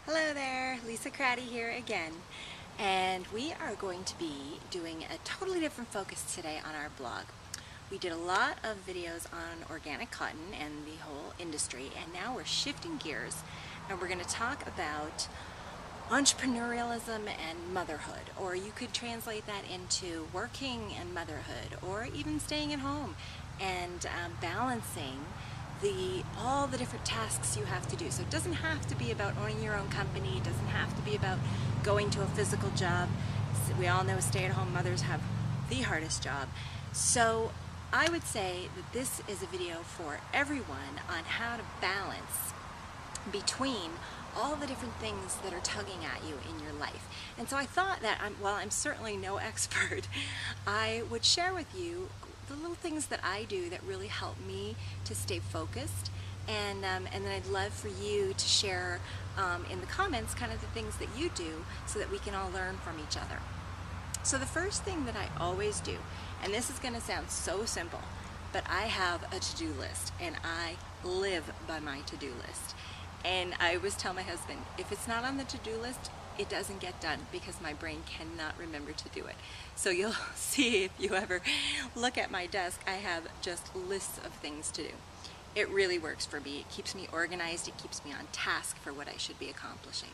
Hello there, Lisa Craddy here again, and we are going to be doing a totally different focus today on our blog. We did a lot of videos on organic cotton and the whole industry, and now we're shifting gears and we're going to talk about entrepreneurialism and motherhood, or you could translate that into working and motherhood, or even staying at home and balancing all the different tasks you have to do. So it doesn't have to be about owning your own company, it doesn't have to be about going to a physical job. We all know stay-at-home mothers have the hardest job. So I would say that this is a video for everyone on how to balance between all the different things that are tugging at you in your life. And so I thought that, while I'm certainly no expert, I would share with you the little things that I do that really help me to stay focused. And then I'd love for you to share in the comments kind of the things that you do so that we can all learn from each other. So the first thing that I always do, and this is going to sound so simple, but I have a to-do list and I live by my to-do list. And I always tell my husband, if it's not on the to-do list, it doesn't get done because my brain cannot remember to do it. So you'll see if you ever look at my desk, I have just lists of things to do. It really works for me. It keeps me organized. It keeps me on task for what I should be accomplishing.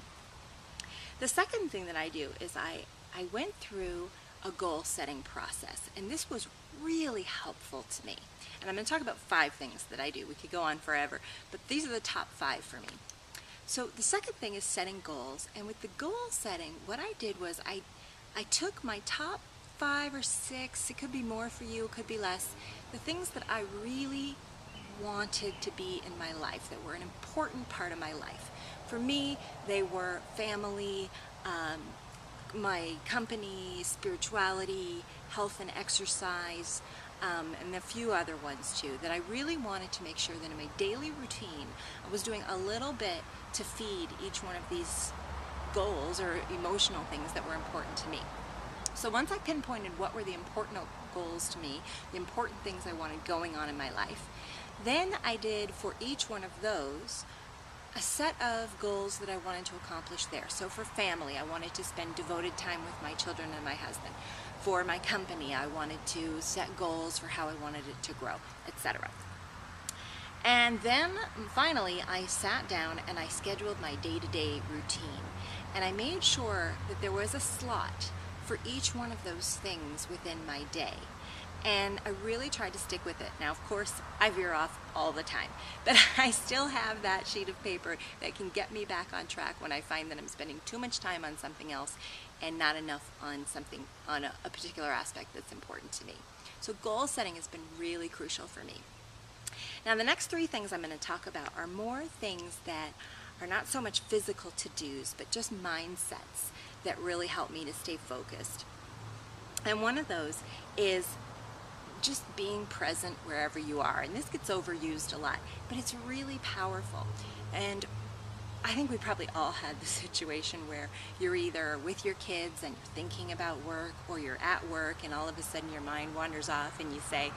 The second thing that I do is I went through a goal setting process, and this was really helpful to me. And I'm going to talk about 5 things that I do. We could go on forever, but these are the top 5 for me. So the second thing is setting goals, and with the goal setting, what I did was I took my top 5 or 6, it could be more for you, it could be less, the things that I really wanted to be in my life, that were an important part of my life. For me, they were family, my company, spirituality, health and exercise, and a few other ones too, that I really wanted to make sure that in my daily routine I was doing a little bit to feed each one of these goals or emotional things that were important to me. So once I pinpointed what were the important goals to me, the important things I wanted going on in my life, then I did for each one of those a set of goals that I wanted to accomplish there. So for family, I wanted to spend devoted time with my children and my husband. For my company, I wanted to set goals for how I wanted it to grow, etc. And then finally, I sat down and I scheduled my day-to-day routine. And I made sure that there was a slot for each one of those things within my day. And I really tried to stick with it. Now, of course, I veer off all the time, but I still have that sheet of paper that can get me back on track when I find that I'm spending too much time on something else and not enough on something, on a particular aspect that's important to me. So goal setting has been really crucial for me. Now, the next 3 things I'm going to talk about are more things that are not so much physical to-dos, but just mindsets that really help me to stay focused. And one of those is just being present wherever you are. And this gets overused a lot, but it's really powerful. And I think we probably all had the situation where you're either with your kids and you're thinking about work, or you're at work and all of a sudden your mind wanders off and you say,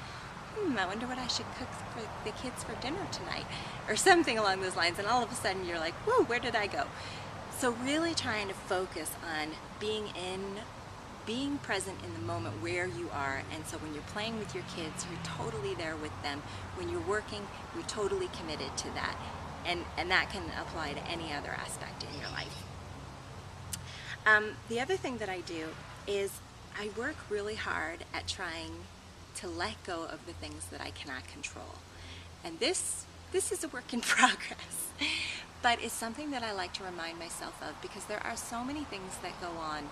I wonder what I should cook for the kids for dinner tonight, or something along those lines, and all of a sudden you're like, whoa, where did I go? So really trying to focus on being present in the moment where you are. And so when you're playing with your kids, you're totally there with them. When you're working, you're totally committed to that. And that can apply to any other aspect in your life. The other thing that I do is I work really hard at trying to let go of the things that I cannot control. And this is a work in progress. But it's something that I like to remind myself of, because there are so many things that go on,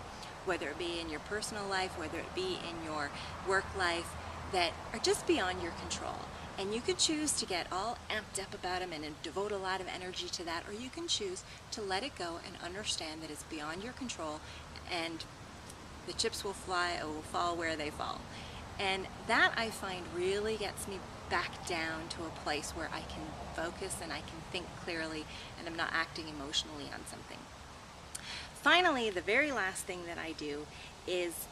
whether it be in your personal life, whether it be in your work life, that are just beyond your control. And you can choose to get all amped up about them and devote a lot of energy to that, or you can choose to let it go and understand that it's beyond your control, and the chips will fly or will fall where they fall. And that, I find, really gets me back down to a place where I can focus and I can think clearly and I'm not acting emotionally on something. Finally, the very last thing that I do is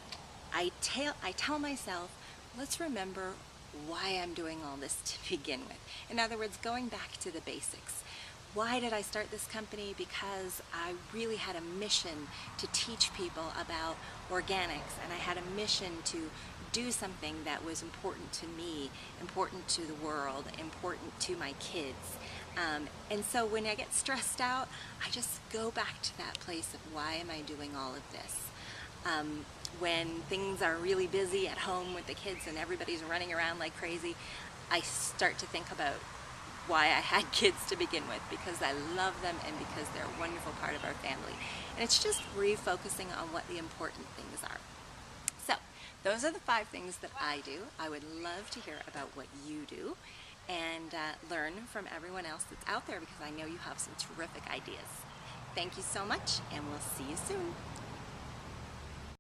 I tell myself, let's remember why I'm doing all this to begin with. In other words, going back to the basics. Why did I start this company? Because I really had a mission to teach people about organics, and I had a mission to do something that was important to me, important to the world, important to my kids. And so when I get stressed out, I just go back to that place of why am I doing all of this? When things are really busy at home with the kids and everybody's running around like crazy, I start to think about why I had kids to begin with, because I love them and because they're a wonderful part of our family. And it's just refocusing on what the important things are. So those are the 5 things that I do. I would love to hear about what you do and learn from everyone else that's out there, because I know you have some terrific ideas. Thank you so much, and we'll see you soon.